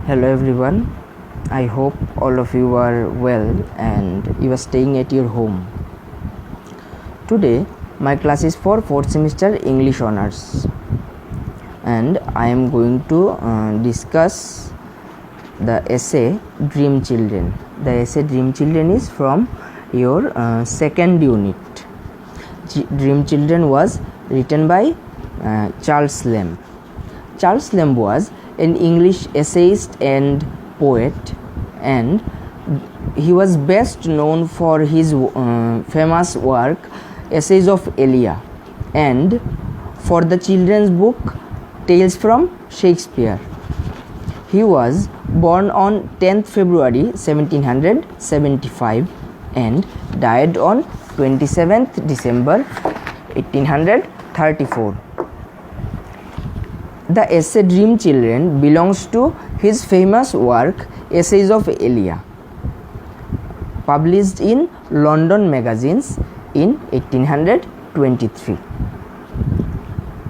Hello everyone, I hope all of you are well and you are staying at your home. Today my class is for 4th semester English Honours and I am going to discuss the essay Dream Children. The essay Dream Children is from your second unit. Dream Children was written by Charles Lamb. Charles Lamb was an English essayist and poet, and he was best known for his famous work Essays of Elia and for the children's book Tales from Shakespeare. He was born on 10th February 1775 and died on 27th December 1834. The essay Dream Children belongs to his famous work Essays of Elia, published in London magazines in 1823.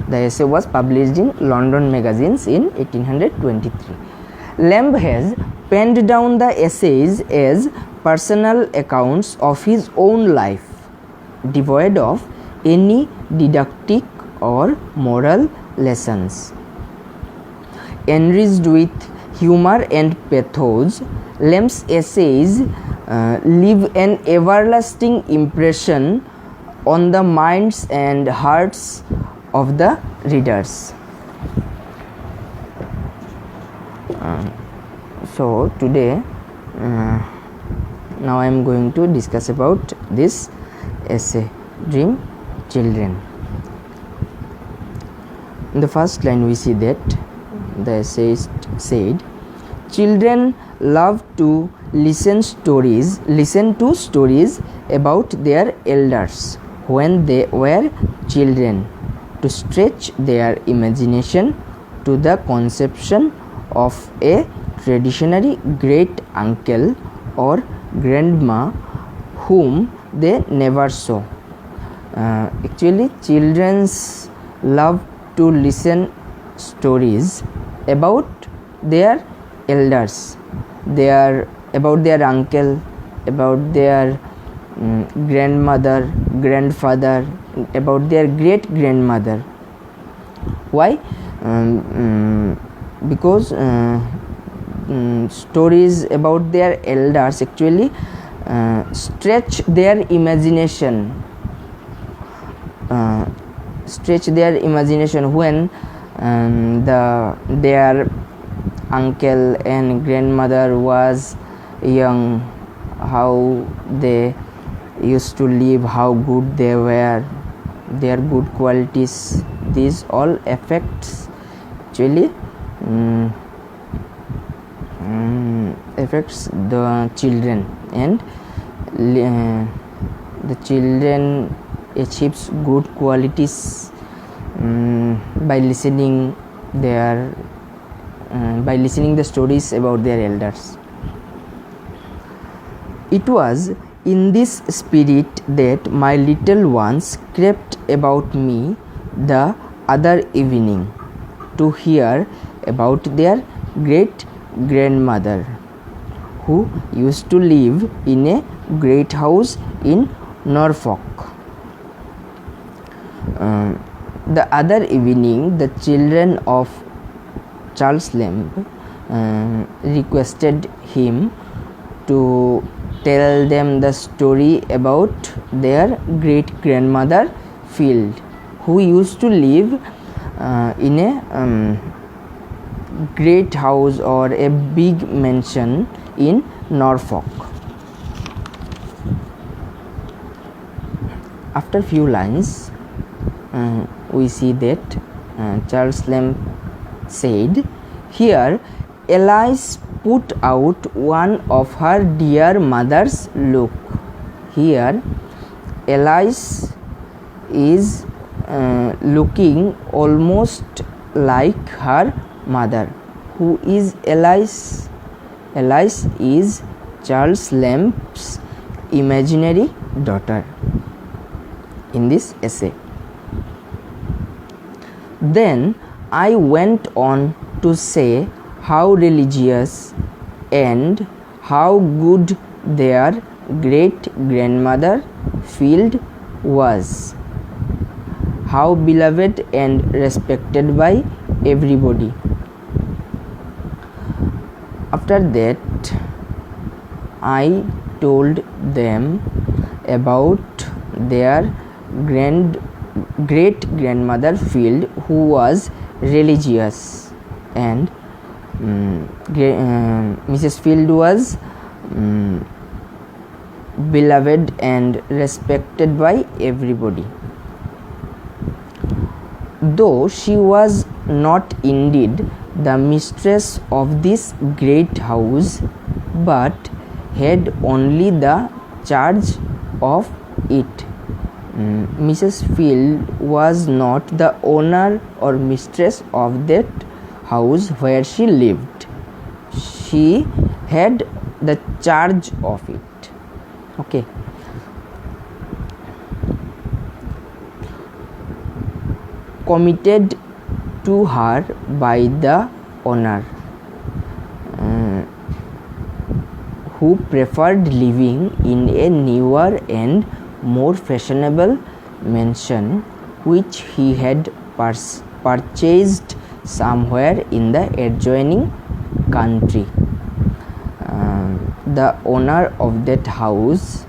The essay was published in London magazines in 1823. Lamb has penned down the essays as personal accounts of his own life, devoid of any didactic or moral lessons. Enriched with humor and pathos, Lamb's essays leave an everlasting impression on the minds and hearts of the readers. So today, now I am going to discuss about this essay, Dream Children. In the first line we see that the essayist said, "Children love to listen to stories about their elders when they were children, to stretch their imagination to the conception of a traditionary great uncle or grandma whom they never saw." Actually, children love to listen stories about their elders, about their uncle, about their grandmother, grandfather, about their great grandmother. Why? Because stories about their elders actually stretch their imagination. When their uncle and grandmother was young, how they used to live, how good they were, their good qualities. These all affects actually affects the children, and the children achieves good qualities by listening the stories about their elders. It was in this spirit that my little ones crept about me the other evening to hear about their great grandmother, who used to live in a great house in Norfolk. The other evening, the children of Charles Lamb requested him to tell them the story about their great grandmother Field, who used to live in a great house or a big mansion in Norfolk. After few lines, we see that Charles Lamb said, "Here Alice put out one of her dear mother's look." Here Alice is looking almost like her mother. Who is Alice? Alice is Charles Lamb's imaginary daughter in this essay. Then I went on to say how religious and how good their great grandmother Field was, how beloved and respected by everybody. After that, I told them about their great grandmother Field, who was religious, and Mrs. Field was beloved and respected by everybody. Though she was not indeed the mistress of this great house, but had only the charge of it. Mrs. Field was not the owner or mistress of that house where she lived. She had the charge of it. Okay. Committed to her by the owner, who preferred living in a newer and more fashionable mansion which he had purchased somewhere in the adjoining country. The owner of that house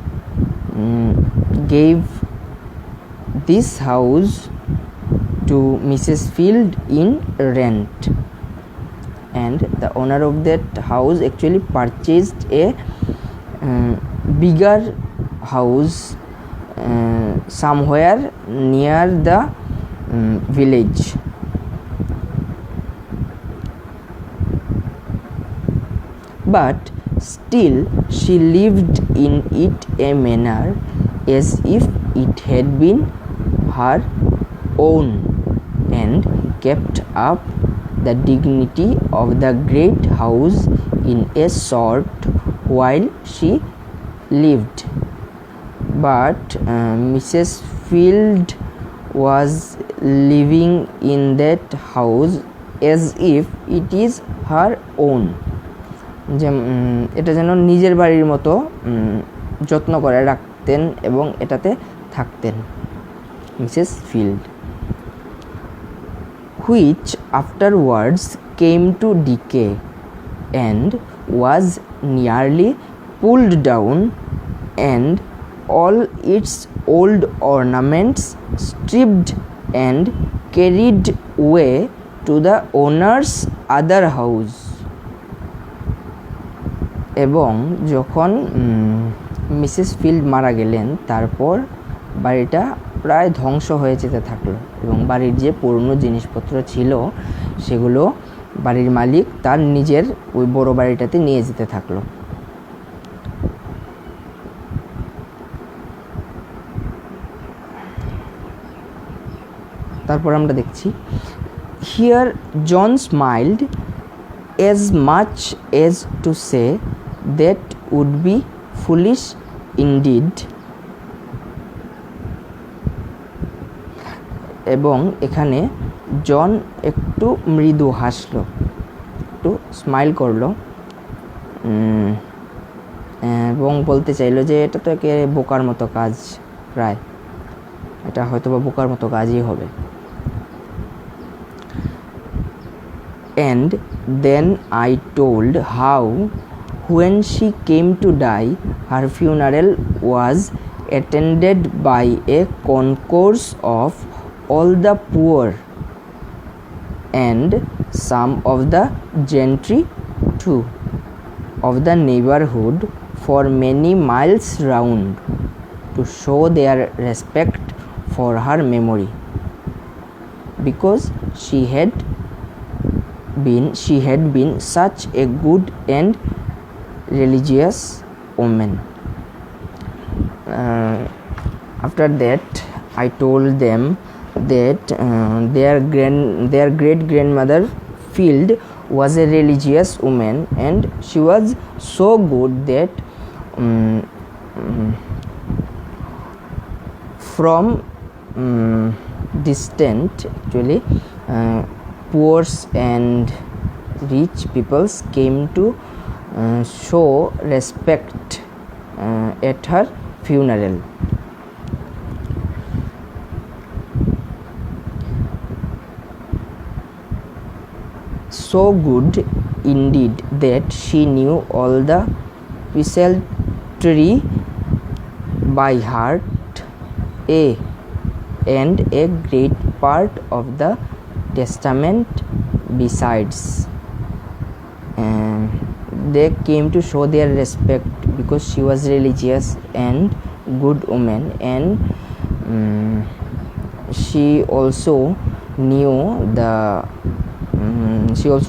gave this house to Mrs. Field in rent, and the owner of that house actually purchased a bigger house somewhere near the village. But still she lived in it a manner as if it had been her own, and kept up the dignity of the great house in a sort while she lived. But Mrs. Field was living in that house as if it is her own, যে এটা যেন নিজের বাড়ির মতো যত্ন করে রাখতেন এবং এটাতে থাকতেন Mrs field, which afterwards came to decay and was nearly pulled down, and all its old ornaments stripped and carried away to the owner's other house. এবং যখন মিসেস ফিল্ড মারা গেলেন তারপর বাড়িটা প্রায় ধ্বংস হয়ে যেতে থাকলো, এবং বাড়ির যে পুরনো জিনিসপত্র ছিল সেগুলো বাড়ির মালিক তার নিজের ওই বড় বাড়িটাতে নিয়ে যেতে থাকলো। তারপর আমরা দেখছি, here John smiled as much as to say that would be foolish indeed. এবং এখানে জন একটু মৃদু হাসলো, একটু স্মাইল করলো এবং বলতে চাইলো যে এটা তো একে বোকার মতো কাজ, প্রায় এটা হয়তো বা বোকার মতো কাজই হবে। And then I told how when she came to die her funeral was attended by a concourse of all the poor and some of the gentry too of the neighborhood for many miles round, to show their respect for her memory, because she had been such a good and religious woman. After that I told them that their great grandmother Field was a religious woman, and she was so good that from distant actually poor and rich peoples came to show respect at her funeral. So good indeed that she knew all the psaltery by heart, and a great part of the Testament besides. They came to show their respect because she was religious and good woman, and she also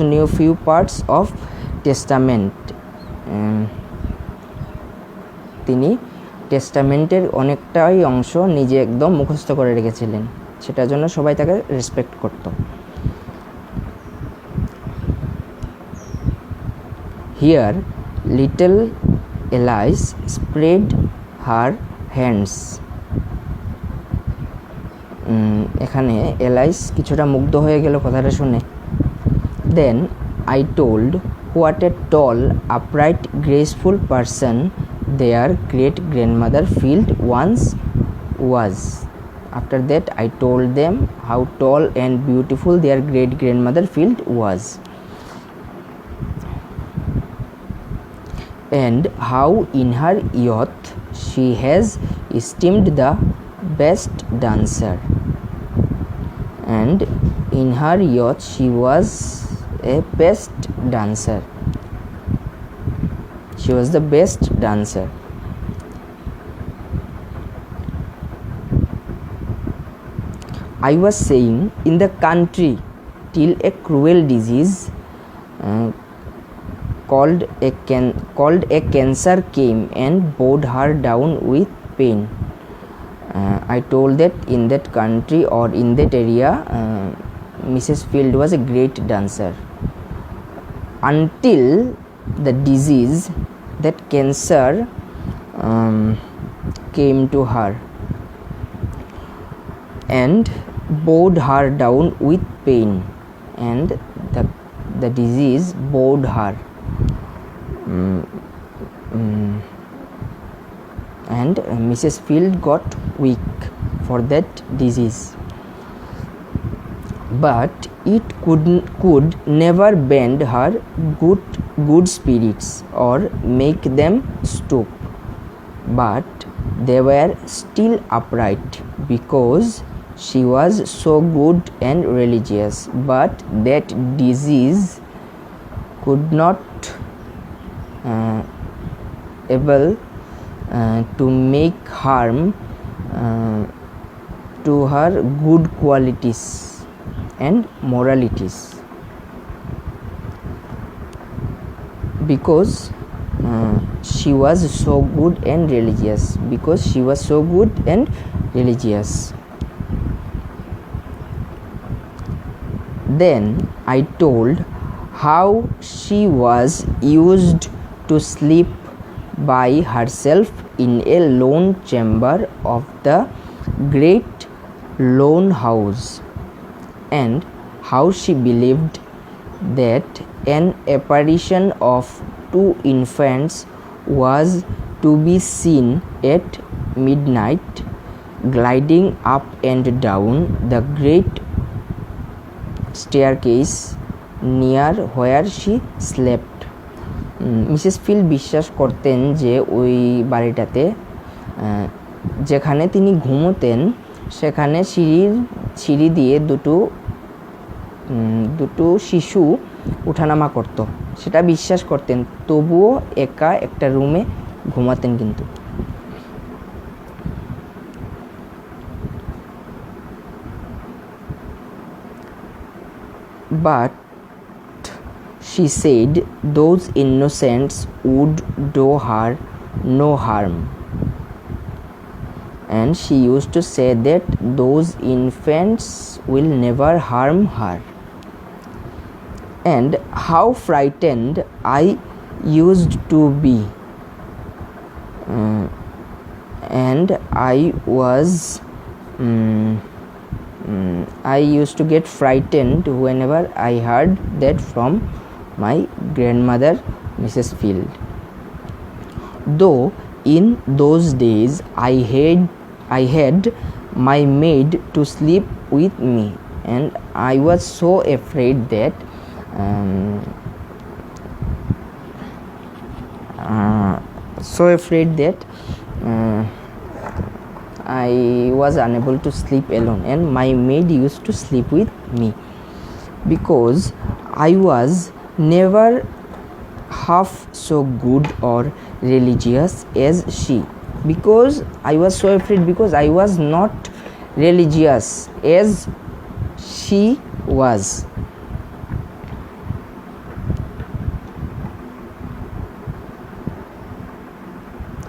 knew few parts of Testament. তিনি টেস্টামেন্টের অনেকটাই অংশ নিজে একদম মুখস্থ করে রেখেছিলেন, সেটার জন্য সবাই তাকে রেসপেক্ট করত। Here little Alice spread her hands. এখানে এলাইস কিছুটা মুগ্ধ হয়ে গেল কথাটা শুনে। Then I told what a tall, upright, graceful person their great grandmother Field once was. After that I told them how tall and beautiful their great grandmother Field was, and how in her youth she has esteemed the best dancer, and in her youth she was a best dancer. She was the best dancer. I was saying in the country till a cruel disease called a cancer came and bowed her down with pain. I told that in that country or in that area Mrs. Field was a great dancer until the disease, that cancer, came to her and bowed her down with pain, and the disease bowed her, and Mrs. Field got weak for that disease, but it could never bend her good spirits or make them stoop, but they were still upright because she was so good and religious. But that disease could not able to make harm to her good qualities and moralities, because she was so good and religious, Then I told how she was used to sleep by herself in a lone chamber of the great lone house, and how she believed that an apparition of two infants was to be seen at midnight gliding up and down the great staircase near where she slept. Mrs field বিশ্বাস করতেন যে ওই বাড়িটাতে যেখানে তিনি ঘুমোতেন সেখানে সিঁড়ি দিয়ে দুটো শিশু উঠানামা করত, সেটা বিশ্বাস করতেন, তবুও একা একটা রুমে ঘুমাতেন। কিন্তু but she said those innocents would do her no harm, and she used to say that those infants will never harm her. And how frightened I used to be, and I used to get frightened whenever I heard that from my grandmother, Mrs. Field. Though in those days I had my maid to sleep with me, and I was so afraid that I was unable to sleep alone, and my maid used to sleep with me because I was never half so good or religious as she. Because I was so afraid, because I was not religious as she was.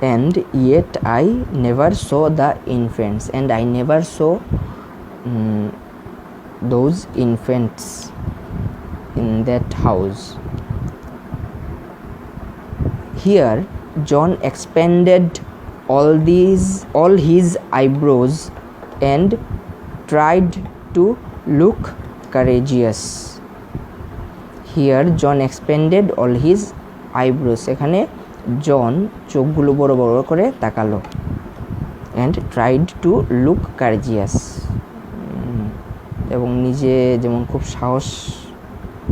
And yet I never saw the infants, and I never saw those infants in that house. Here John expanded all his eyebrows and tried to look courageous. Here John expanded all his eyebrows, এখানে জন চোখগুলো বড় বড় করে তাকালো, and tried to look courageous, এবং নিজে যেমন খুব সাহস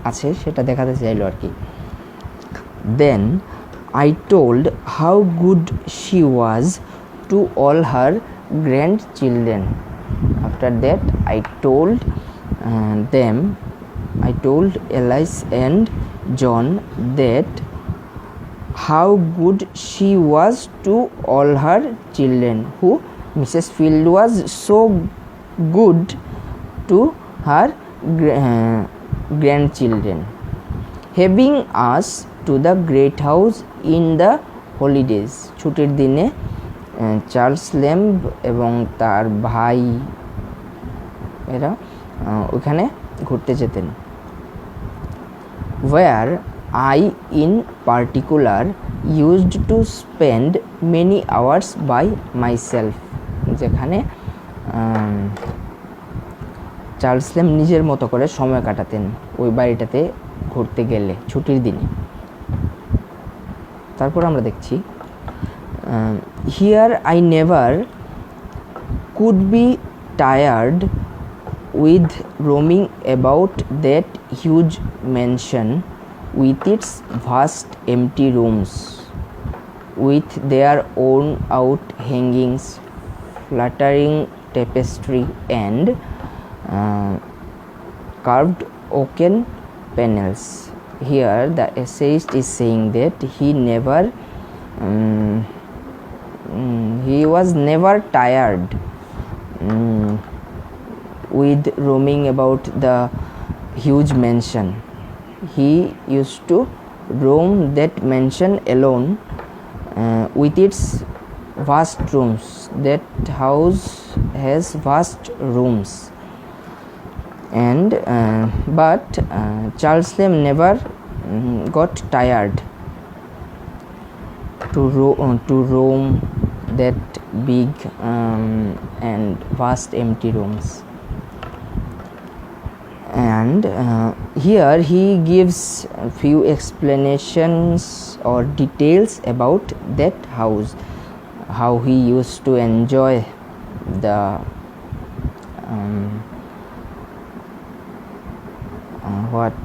আছে সেটা দেখাতে চাইলো আর কি. Then I told how good she was to all her grandchildren. After that I told Alice and John that how good she was to all her children, who Mrs. Field was so good to her grandchildren, having us to the great house in the holidays. ছুটির দিনে Charles lamb এবং তার ভাই এরা ওখানে ঘুরতে যেতেন. where I in particular used to spend many hours by myself. যেখানে চার্লস ল্যাম্ব নিজের মতো করে সময় কাটাতেন ওই বাড়িটাতে ঘুরতে গেলে ছুটির দিনে. তারপর আমরা দেখছি here I never could be tired with roaming about that huge mansion with its vast empty rooms, with their worn out hangings, fluttering tapestry and carved oaken panels. Here the essayist is saying that he was never tired with roaming about the huge mansion. He used to roam that mansion alone with its vast rooms. That house has vast rooms, and but Charles Lamb never got tired to roam that big and vast empty rooms. And here he gives a few explanations or details about that house, how he used to enjoy the what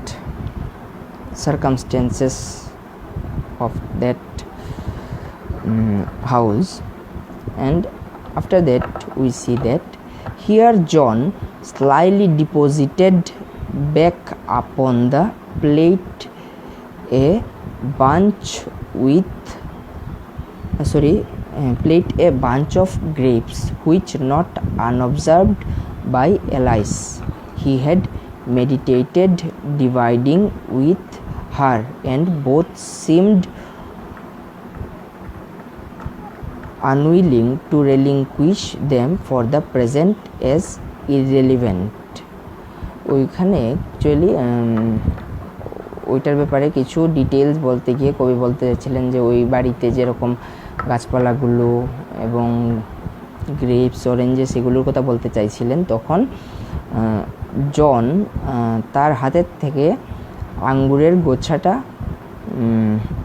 circumstances of that house. And after that we see that here John slyly deposited back upon the plate a bunch of grapes which, not unobserved by Alice, he had meditated dividing with her, and both seemed unwilling to relinquish them for the present as irrelevant. ওইখানে actually ওইটার ব্যাপারে কিছু details বলতে গিয়ে কবি বলতে চাচ্ছিলেন যে ওই বাড়িতে যেরকম গাছপালাগুলো এবং গ্রেপস অরেঞ্জেস এগুলোর কথা বলতে চাইছিলেন, তখন জন তার হাতের থেকে আঙ্গুরের গোছাটা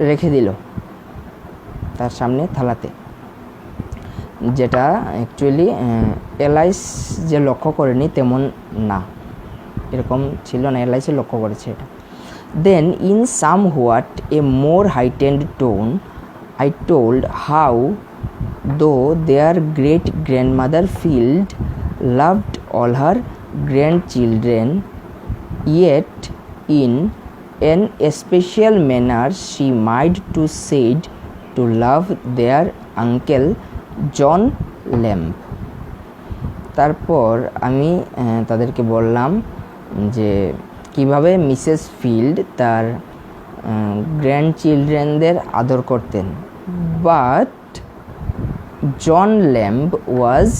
রেখে দিল তার সামনে থালাতে, যেটা অ্যাকচুয়ালি এলাইস যে লক্ষ্য করেনি তেমন না, এরকম ছিল না, এলাইসে লক্ষ্য করেছে এটা। দেন in somewhat a more heightened tone I told how though their great grandmother Field loved all her grandchildren, yet in an especial manner she might to said to love their uncle John Lamb. তারপর আমি তাদেরকে বললাম যে কিভাবে Mrs Field তার grand চিলড্রেনদের আদর করতেন, but John Lamb was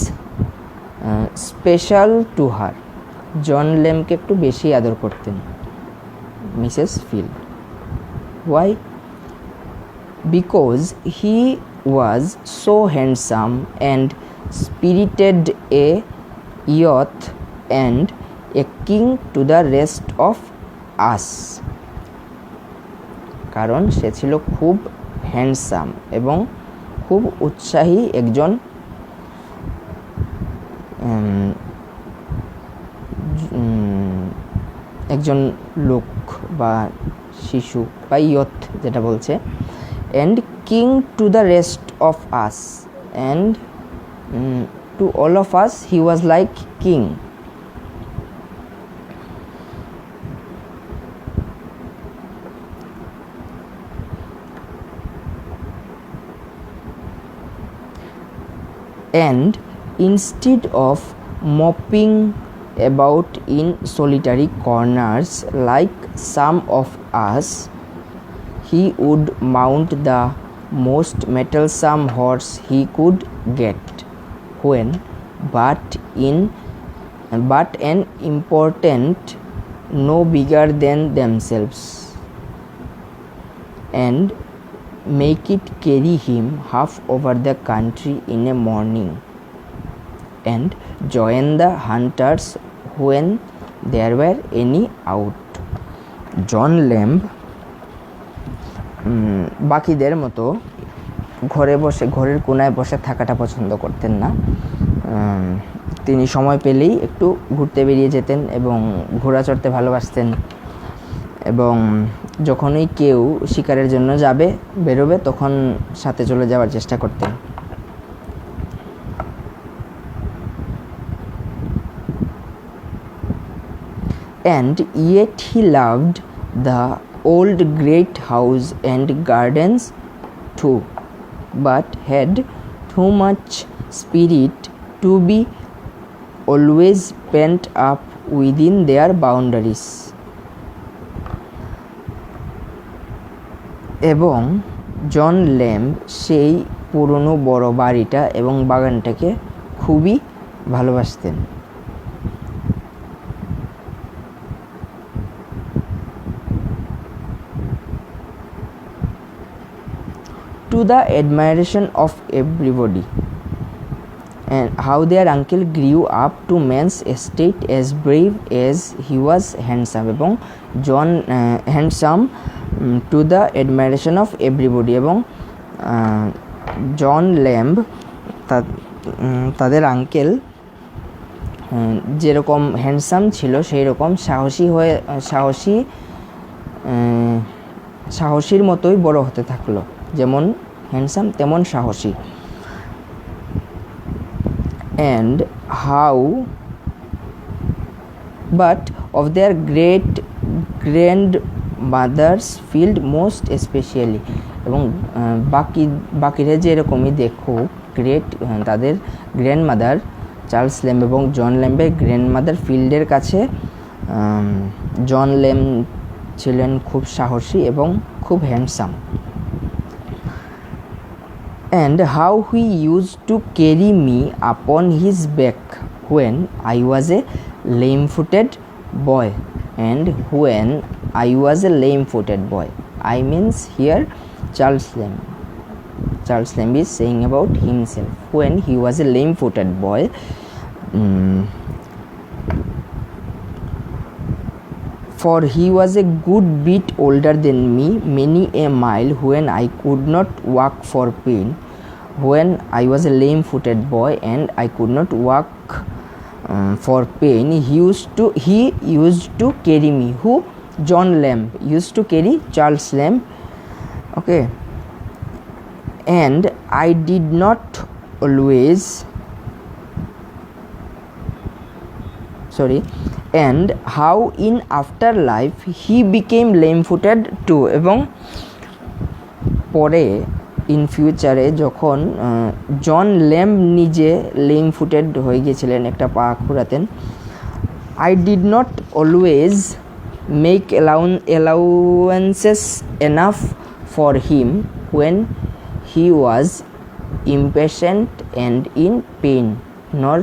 special to her, John ল্যাম্বকে একটু বেশি আদর করতেন Mrs Field. Why? Because he was so handsome and spirited a youth and a king to the rest of us, কারণ সে ছিল খুব হ্যান্ডসাম এবং খুব উৎসাহী একজন লোক বা শিশু বা ইয়থ যেটা বলছে, and king to the rest of us, and to all of us he was like king. And instead of moping about in solitary corners like some of us, he would mount the most mettlesome horse he could get when but an important no bigger than themselves, and make it carry him half over the country in a morning, and join the hunters when there were any out. John Lamb বাকিদের মতো ঘরের কোনায় বসে থাকাটা পছন্দ করতেন না। তিনি সময় পেলেই একটু ঘুরতে বেরিয়ে যেতেন এবং ঘোড়া চড়তে ভালোবাসতেন, এবং যখনই কেউ শিকারের জন্য বেরোবে তখন সাথে চলে যাওয়ার চেষ্টা করতেন। And yet he loved the old great house and gardens too, but had too much spirit to be always pent up within their boundaries. এবং জন ল্যাম্ব সেই পুরনো বড় বাড়িটা এবং বাগানটাকে খুবই ভালোবাসতেন। To the admiration of everybody, and how their uncle grew up to man's estate as brave as he was handsome, এবং John handsome to the admiration of everybody, এবং জন ল্যাম্ব তাদের আঙ্কেল যেরকম হ্যান্ডসাম ছিল সেই রকম সাহসীর মতোই বড় হতে থাকলো, যেমন হ্যান্ডসাম তেমন সাহসী। and how but of their great grandmothers Field most especially, এবং বাকিরা যেরকমই দেখুক তাদের গ্র্যান্ডমাদার চার্লস ল্যাম্ব এবং জন ল্যাম্বের গ্র্যান্ডমাদার ফিল্ডের কাছে জন ল্যাম্ব ছিলেন খুব সাহসী এবং খুব handsome. And how he used to carry me upon his back when I was a lame-footed boy, and when I was a lame-footed boy, I means here Charles Lamb is saying about himself. When he was a lame-footed boy, for he was a good bit older than me, many a mile, when I could not walk for pain, when I was a lame-footed boy and I could not walk for pain. He used to carry me. Who? John Lamb used to carry Charles Lamb. Okay. And I did not always and how in afterlife he became lame-footed too. এবং পরে in ফিউচারে যখন জন lamb নিজে lame-footed হয়ে গিয়েছিলেন, একটা পা খুঁড়াতেন, I did not always make allowances enough for him when he was impatient and in pain, nor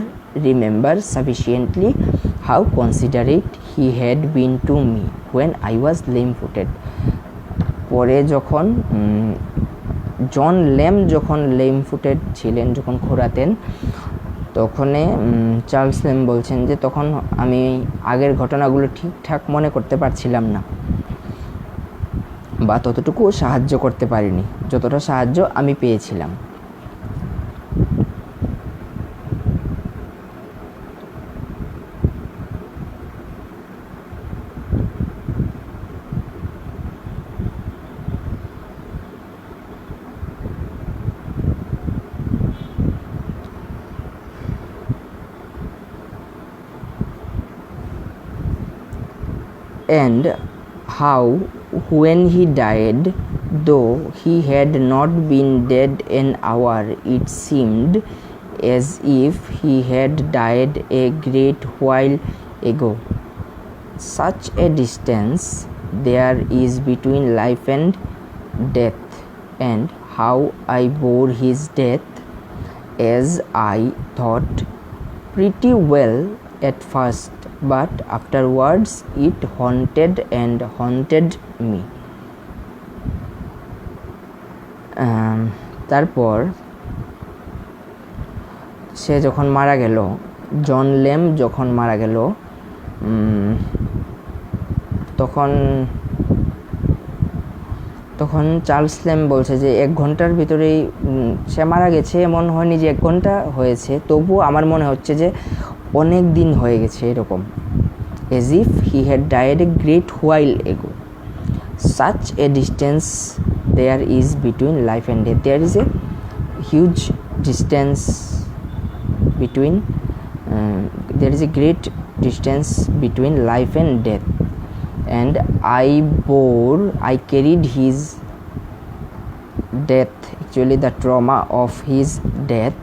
remember sufficiently how considerate he had been to me when I was lame-footed. পরে যখন জন lamb যখন lame-footed ছিলেন, যখন খোঁড়াতেন, তখন Charles lamb বলছেন যে তখন আমি আগের ঘটনাগুলো ঠিকঠাক মনে করতে পারছিলাম না, বা ততটুকু সাহায্য করতে পারিনি যতটা সাহায্য আমি পেয়েছিলাম। And how when he died, though he had not been dead an hour, it seemed as if he had died a great while ago. Such a distance there is between life and death, and how I bore his death, as I thought, pretty well at first, but afterwards it haunted me. তারপর সে যখন মারা গেল, জন lamb যখন মারা গেল, তখন Charles lamb বলছে যে 1 ঘন্টার ভিতরেই সে মারা গেছে। এমন হয়নি যে 1 ঘন্টা হয়েছে, তবুও আমার মনে হচ্ছে যে অনেক দিন হয়ে গেছে এরকম। as if he had died a great while ago. Such a distance there is between life and death. There is a huge distance between there is a great distance between life and death, and I carried his death, actually the trauma of his death,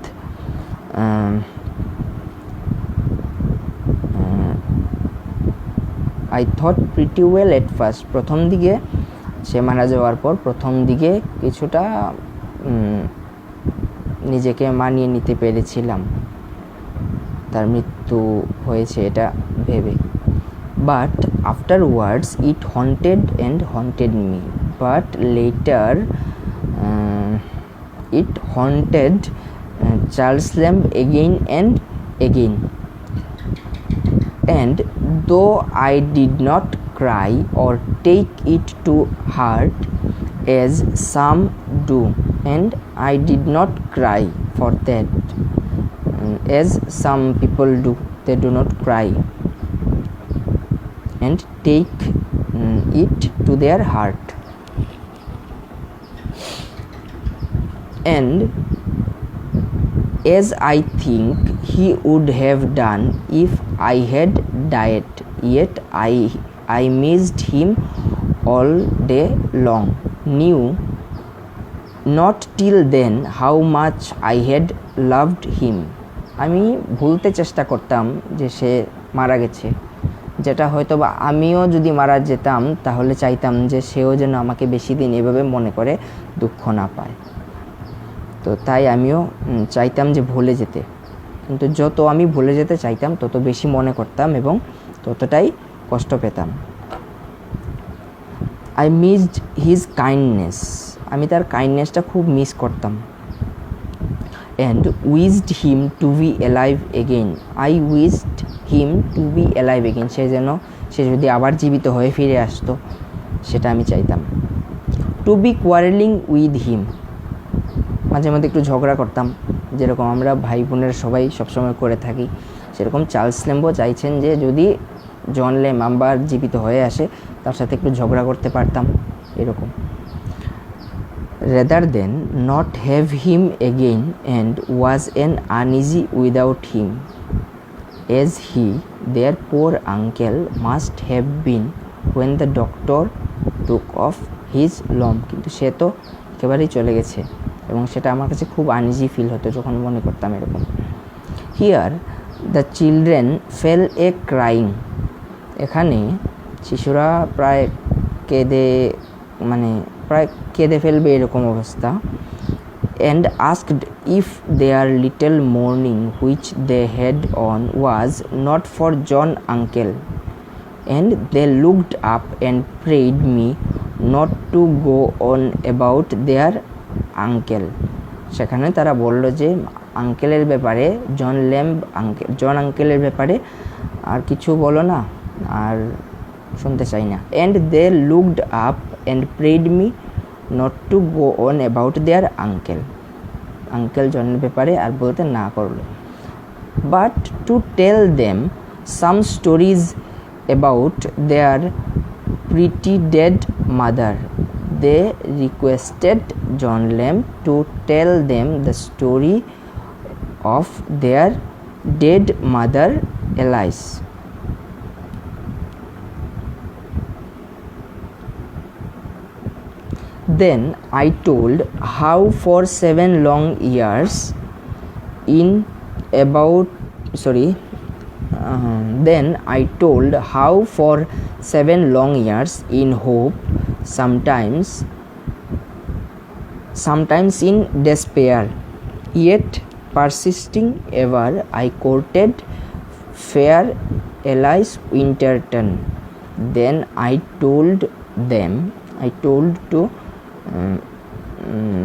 I thought pretty well at first. প্রথম দিকে সে মারা যাওয়ার পর প্রথম দিকে কিছুটা নিজেকে মানিয়ে নিতে পেরেছিলাম তার মৃত্যু হয়েছে এটা ভেবে। But afterwards it haunted me. But later it haunted Charles Lamb again and again. And though I did not cry or take it to heart as some do, and I did not cry for that as some people do, they do not cry and take it to their heart, and as I think he would have done if I had died, yet I missed him all day long, knew not till then how much I had loved him. আমি ভুলতে চেষ্টা করতাম যে সে মারা গেছে, যেটা হয়তো বা আমিও যদি মারা যেতাম তাহলে চাইতাম যে সেও যেন আমাকে বেশি দিন এভাবে মনে করে দুঃখ না পায়। তো তাই আমিও চাইতাম যে ভুলে যেতে, কিন্তু যত আমি ভুলে যেতে চাইতাম তত বেশি মনে করতাম এবং ততটাই কষ্ট পেতাম। I missed his kindness, আমি তার কাইন্ডনেসটা খুব মিস করতাম। And wished him to be alive again, I wished him to be alive again, সে যেন সে যদি আবার জীবিত হয়ে ফিরে আসতো, সেটা আমি চাইতাম। To be quarrelling with him, মাঝে মধ্যে একটু ঝগড়া করতাম, যেরকম আমরা ভাই বোনের সবাই সবসময় করে থাকি, সেরকম চার্লস ল্যাম্বো চাইছেন যে যদি জন ল্যাম্ব আবার জীবিত হয়ে আসে তার সাথে একটু ঝগড়া করতে পারতাম, এরকম। rather than not have him again, and was an uneasy without him, as he, their poor uncle, must have been when the doctor took off his lump. কিন্তু সে তো একেবারেই চলে গেছে এবং সেটা আমার কাছে খুব আনইজি ফিল হতো যখন মনে করতাম এরকম। Here the children fail a crying, এখানে শিশুরা প্রায় কেঁদে ফেলবে এরকম অবস্থা। and asked if their little mourning which they had on was not for John uncle, and they looked up and prayed me not to go on about their uncle. সেখানে তারা বলল যে আঙ্কেলের ব্যাপারে, জন আঙ্কেলের ব্যাপারে আর কিছু বলো না, আর শুনতে চাই না। and they looked up and prayed me not to go on about their uncle, uncle জনের ব্যাপারে আর বলতে না করলো। but to tell them some stories about their pretty dead mother, they requested John Lamb to tell them the story of their dead mother Alice. Then I told how for 7 long years then I told how for 7 long years in hope, sometimes in despair, yet persisting ever, I courted fair Alice Winterton. Then I told to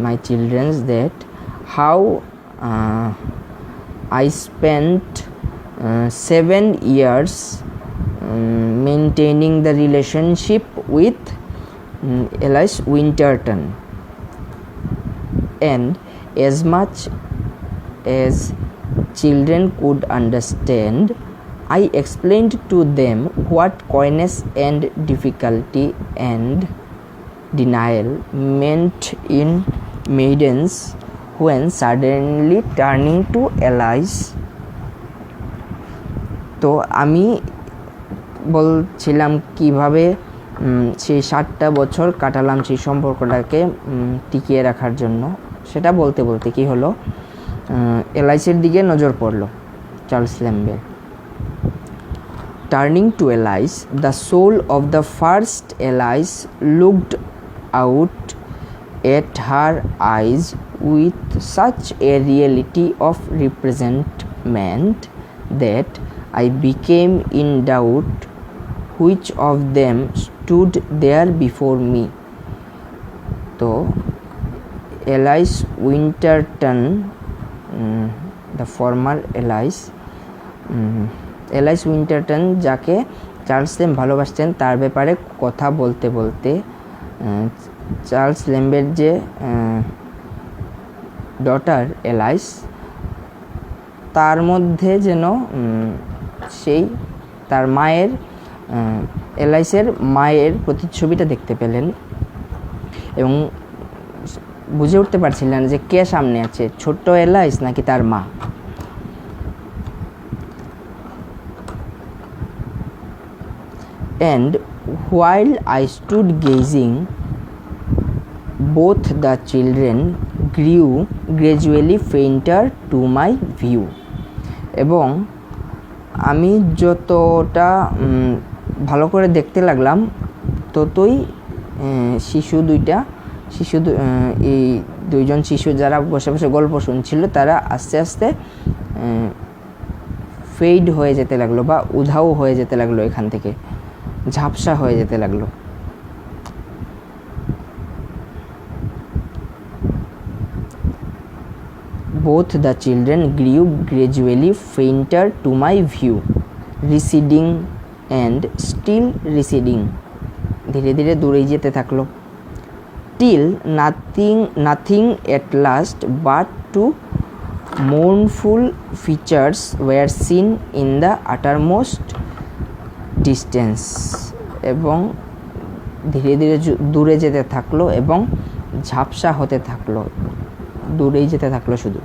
my children that how I spent 7 years maintaining the relationship with Alice Winterton, and as much as children could understand, I explained to them what coyness and difficulty and denial meant in maidens when suddenly turning to Alice. তো আমি বলছিলাম কিভাবে সেই 7টা বছর কাটালাম সেই সম্পর্কটাকে টিকিয়ে রাখার জন্য। সেটা বলতে বলতে কি হলো, এলাইসের দিকে নজর পড়ল Charles ল্যাম্বের। Turning to Alice, the soul of the first Alice looked out at her eyes with such a reality of representment that I became in doubt which of them stood there before me. So Alice Winterton, the former Alice, Alice Winterton যাকে Charles lamb ভালোবাসতেন, তার ব্যাপারে কথা বলতে বলতে Charles ল্যাম্বের যে daughter এলাইস, তার মধ্যে যেন সেই তার মায়ের, এলাইসের মায়ের প্রতিচ্ছবিটা দেখতে পেলেন এবং বুঝে উঠতে পারছিলেন যে কে সামনে আছে, ছোট্ট এলাইস নাকি তার মা। And while I stood gazing, both the children grew gradually fainter to my view. এবং আমি যতটা ভালো করে দেখতে লাগলাম ততই এই দুইজন শিশু যারা বসে বসে গল্প শুনছিল তারা আস্তে আস্তে ফেড হয়ে যেতে লাগলো বা উধাও হয়ে যেতে লাগলো, এখান থেকে ঝাপসা হয়ে যেতে লাগলো। Both the children grew gradually fainter to my view, receding and still receding, ধীরে ধীরে দূরেই যেতে থাকলো, till nothing at last but two mournful features were seen in the uttermost distance, এবং ধীরে ধীরে দূরে যেতে থাকলো এবং ঝাপসা হতে থাকলো, দূরেই যেতে থাকলো শুধু।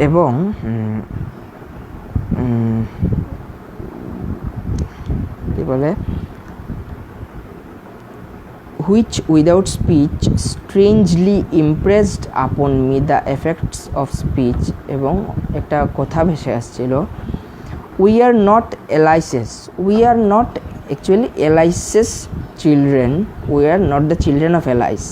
এবং কি বলে, which without speech strangely impressed upon me the effects of speech, এবং একটা কথা ভেসে আসছিল, we are not Elise's, we are not actually Elise's children, we are not the children of Elise,